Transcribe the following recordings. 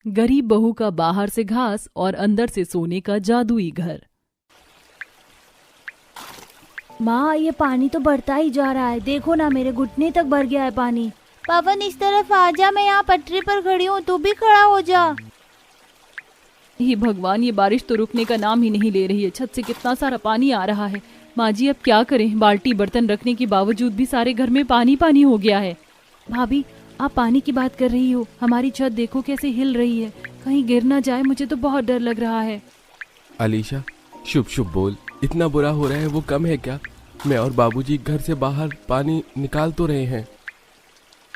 गरीब बहू का बाहर से घास और अंदर से सोने का जादुई घर। माँ, ये पानी तो बढ़ता ही जा रहा है। देखो ना, मेरे घुटने तक भर गया है पानी। पवन, इस तरफ आ जा, मैं यहाँ पटरी पर खड़ी हूँ, तू भी खड़ा हो जा। हे भगवान, ये बारिश तो रुकने का नाम ही नहीं ले रही है। छत से कितना सारा पानी आ रहा है। माँ जी, अब क्या करें? बाल्टी बर्तन रखने के बावजूद भी सारे घर में पानी पानी हो गया है। भाभी, आप पानी की बात कर रही हो? हमारी छत देखो कैसे हिल रही है, कहीं गिर ना जाए, मुझे तो बहुत डर लग रहा है। अलीशा, शुभ शुभ बोल। इतना बुरा हो रहा है वो कम है क्या? मैं और बाबूजी घर से बाहर पानी निकाल तो रहे हैं।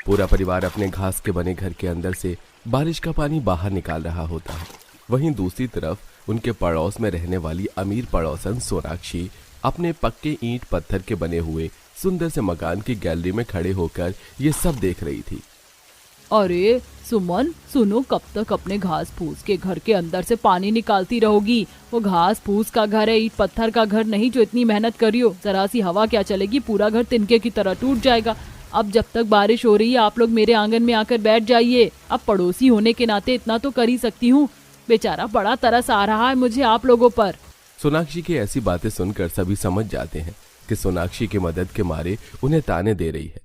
पूरा परिवार अपने घास के बने घर के अंदर से बारिश का पानी बाहर निकाल रहा होता है। वहीं दूसरी तरफ उनके पड़ोस में रहने वाली अमीर पड़ोसन सोनाक्षी अपने पक्के ईंट पत्थर के बने हुए सुंदर से मकान की गैलरी में खड़े होकर ये सब देख रही थी। अरे सुमन, सुनो, कब तक अपने घास फूस के घर के अंदर से पानी निकालती रहोगी? वो घास फूस का घर है, ईंट पत्थर का घर नहीं जो इतनी मेहनत करी हो। जरा सी हवा क्या चलेगी, पूरा घर तिनके की तरह टूट जाएगा। अब जब तक बारिश हो रही है, आप लोग मेरे आंगन में आकर बैठ जाइए। अब पड़ोसी होने के नाते इतना तो कर ही सकती हूँ। बेचारा, बड़ा तरस आ रहा है मुझे आप लोगों पर। सोनाक्षी की ऐसी बातें सुनकर सभी समझ जाते हैं कि सोनाक्षी की मदद के मारे उन्हें ताने दे रही है,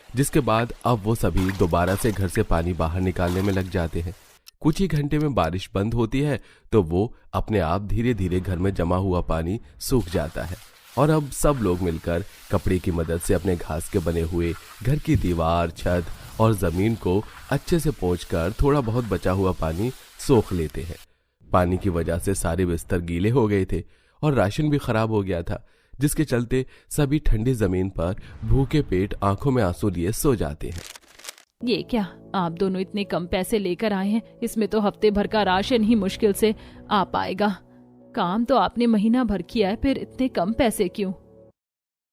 जिसके बाद अब वो सभी दोबारा से घर से पानी बाहर निकालने में लग जाते हैं। कुछ ही घंटे में बारिश बंद होती है तो वो अपने आप धीरे धीरे घर में जमा हुआ पानी सूख जाता है और अब सब लोग मिलकर कपड़े की मदद से अपने घास के बने हुए घर की दीवार, छत और जमीन को अच्छे से पोंछकर थोड़ा बहुत बचा हुआ पानी सोख लेते हैं। पानी की वजह से सारे बिस्तर गीले हो गए थे और राशन भी खराब हो गया था, जिसके चलते सभी ठंडी जमीन पर भूखे पेट आंखों में आंसू लिए सो जाते हैं। ये क्या, आप दोनों इतने कम पैसे लेकर आए हैं? इसमें तो हफ्ते भर का राशन ही मुश्किल से आ पाएगा। काम तो आपने महीना भर किया है, फिर इतने कम पैसे क्यों?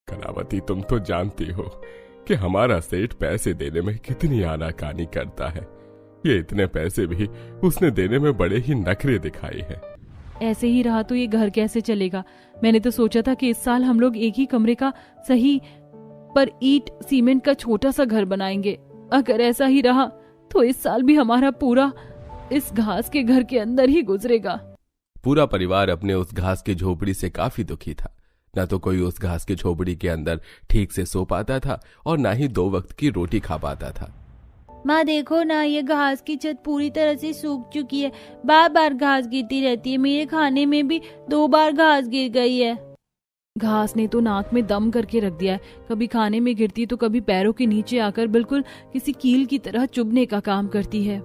कलावती, तुम तो जानती हो कि हमारा सेठ पैसे देने में कितनी आनाकानी करता है। ये इतने पैसे भी उसने देने में बड़े ही नखरे दिखाए हैं। ऐसे ही रहा तो ये घर कैसे चलेगा? मैंने तो सोचा था कि इस साल हम लोग एक ही कमरे का सही पर ईंट सीमेंट का छोटा सा घर बनाएंगे। अगर ऐसा ही रहा तो इस साल भी हमारा पूरा इस घास के घर के अंदर ही गुजरेगा। पूरा परिवार अपने उस घास की झोपड़ी से काफी दुखी था। न तो कोई उस घास की झोपड़ी के अंदर ठीक से सो पाता था और ना ही 2 वक्त की रोटी खा पाता था। माँ देखो ना, ये घास की छत पूरी तरह से सूख चुकी है। बार बार घास गिरती रहती है। मेरे खाने में भी 2 बार घास गिर गई है। घास ने तो नाक में दम करके रख दिया है। कभी खाने में गिरती तो कभी पैरों के नीचे आकर बिल्कुल किसी कील की तरह चुभने का काम करती है।